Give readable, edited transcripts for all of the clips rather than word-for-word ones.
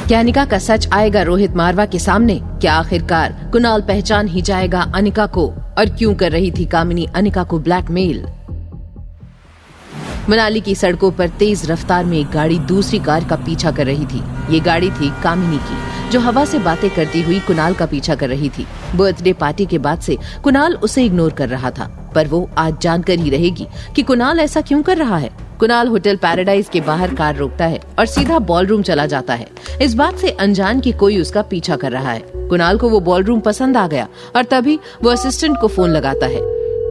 क्या अनिका का सच आएगा रोहित मारवा के सामने? क्या आखिरकार कुणाल पहचान ही जाएगा अनिका को? और क्यों कर रही थी कामिनी अनिका को ब्लैकमेल? मनाली की सड़कों पर तेज रफ्तार में एक गाड़ी दूसरी कार का पीछा कर रही थी। ये गाड़ी थी कामिनी की, जो हवा से बातें करती हुई कुणाल का पीछा कर रही थी। बर्थडे पार्टी के बाद से कुणाल उसे इग्नोर कर रहा था, पर वो आज जानकर ही रहेगी कि कुणाल ऐसा क्यों कर रहा है। कुणाल होटल पैराडाइज के बाहर कार रोकता है और सीधा बॉलरूम चला जाता है, इस बात से अनजान कि कोई उसका पीछा कर रहा है। कुणाल को वो बॉलरूम पसंद आ गया और तभी वो असिस्टेंट को फोन लगाता है।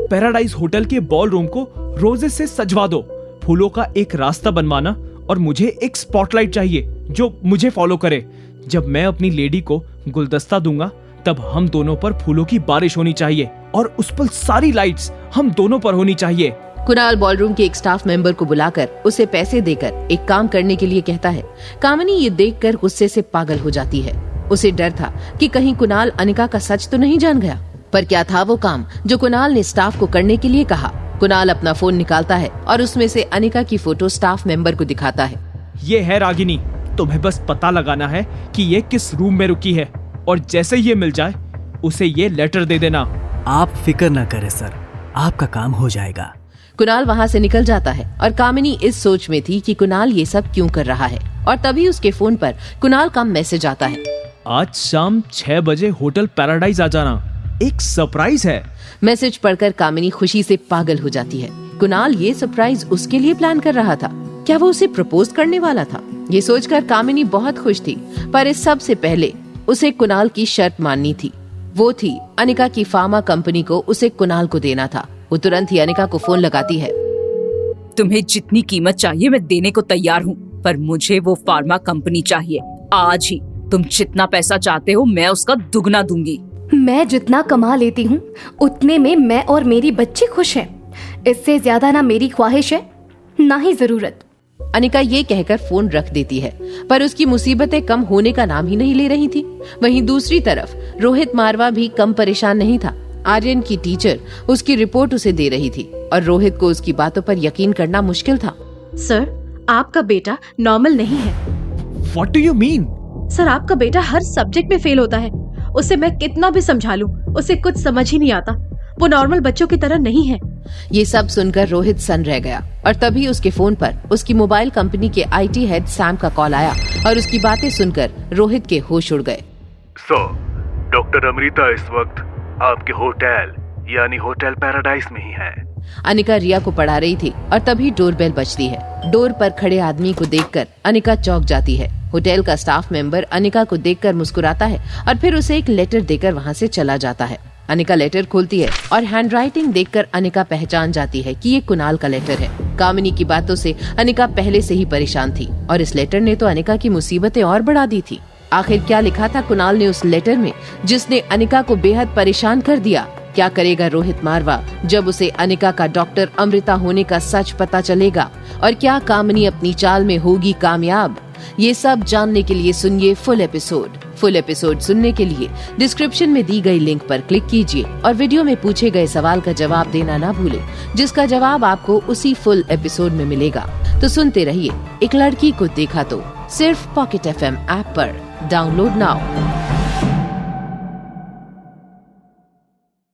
पैराडाइज होटल के बॉलरूम को रोजेस से सजवा दो, फूलों का एक रास्ता बनवाना, और मुझे एक स्पॉटलाइट चाहिए जो मुझे फॉलो करे। जब मैं अपनी लेडी को गुलदस्ता दूंगा तब हम दोनों पर फूलों की बारिश होनी चाहिए और उस पर सारी लाइट्स हम दोनों पर होनी चाहिए। कुणाल बॉलरूम के एक स्टाफ मेंबर को बुलाकर उसे पैसे देकर एक काम करने के लिए कहता है। कामिनी ये देखकर गुस्से से पागल हो जाती है। उसे डर था कि कहीं कुणाल अनिका का सच तो नहीं जान गया। पर क्या था वो काम जो कुणाल ने स्टाफ को करने के लिए कहा? कुणाल अपना फोन निकालता है और उसमें से अनिका की फोटो स्टाफ मेंबर को दिखाता है। ये है रागिनी, तुम्हें बस पता लगाना है कि ये किस रूम में रुकी है, और जैसे ये मिल जाए उसे ये लेटर दे देना। आप फिक्र न करें सर, आपका काम हो जाएगा। कुणाल वहाँ से निकल जाता है और कामिनी इस सोच में थी कि कुणाल ये सब क्यों कर रहा है, और तभी उसके फोन पर कुणाल का मैसेज आता है। आज शाम 6 बजे होटल पैराडाइज आ जाना, एक सरप्राइज है। मैसेज पढ़कर कामिनी खुशी से पागल हो जाती है। कुणाल ये सरप्राइज उसके लिए प्लान कर रहा था। क्या वो उसे प्रपोज करने वाला था? ये सोचकर कामिनी बहुत खुश थी, पर इस सब से पहले उसे कुणाल की शर्त माननी थी। वो थी अनिका की फार्मा कंपनी को उसे कुणाल को देना था। वो तुरंत ही अनिका को फोन लगाती है। तुम्हें जितनी कीमत चाहिए मैं देने को तैयार हूँ, पर मुझे वो फार्मा कंपनी चाहिए आज ही। तुम जितना पैसा चाहते हो मैं उसका दुगना दूंगी। मैं जितना कमा लेती हूँ उतने में मैं और मेरी बच्ची खुश हैं। इससे ज्यादा ना मेरी ख्वाहिश है ना ही जरूरत। अनिका ये कहकर फोन रख देती है, पर उसकी मुसीबतें कम होने का नाम ही नहीं ले रही थी। वहीं दूसरी तरफ रोहित मारवा भी कम परेशान नहीं था। आर्यन की टीचर उसकी रिपोर्ट उसे दे रही थी और रोहित को उसकी बातों पर यकीन करना मुश्किल था। सर, आपका बेटा नॉर्मल नहीं है। What do you mean? Sir, आपका बेटा हर सब्जेक्ट में फेल होता है। उसे मैं कितना भी समझा लूं, उसे कुछ समझ ही नहीं आता। वो नॉर्मल बच्चों की तरह नहीं है। ये सब सुनकर रोहित सन रह गया और तभी उसके फोन पर उसकी मोबाइल कंपनी के IT हेड सैम का कॉल आया और उसकी बातें सुनकर रोहित के होश उड़ गए। सर, डॉक्टर अमृता इस वक्त आपके होटल यानी होटल पैराडाइज में ही है। अनिका रिया को पढ़ा रही थी और तभी डोरबेल बजती है। डोर पर खड़े आदमी को देखकर अनिका चौंक जाती है। होटल का स्टाफ मेंबर अनिका को देखकर मुस्कुराता है और फिर उसे एक लेटर देकर वहाँ से चला जाता है। अनिका लेटर खोलती है और हैंडराइटिंग देखकर अनिका पहचान जाती है कि ये कुणाल का लेटर है। कामिनी की बातों से अनिका पहले से ही परेशान थी और इस लेटर ने तो अनिका की मुसीबतें और बढ़ा दी थी। आखिर क्या लिखा था कुणाल ने उस लेटर में जिसने अनिका को बेहद परेशान कर दिया? क्या करेगा रोहित मारवा जब उसे अनिका का डॉक्टर अमृता होने का सच पता चलेगा? और क्या कामिनी अपनी चाल में होगी कामयाब? ये सब जानने के लिए सुनिए फुल एपिसोड। फुल एपिसोड सुनने के लिए डिस्क्रिप्शन में दी गई लिंक पर क्लिक कीजिए और वीडियो में पूछे गए सवाल का जवाब देना ना भूलें, जिसका जवाब आपको उसी फुल एपिसोड में मिलेगा। तो सुनते रहिए एक लड़की को देखा तो, सिर्फ पॉकेट FM ऐप पर। Download now.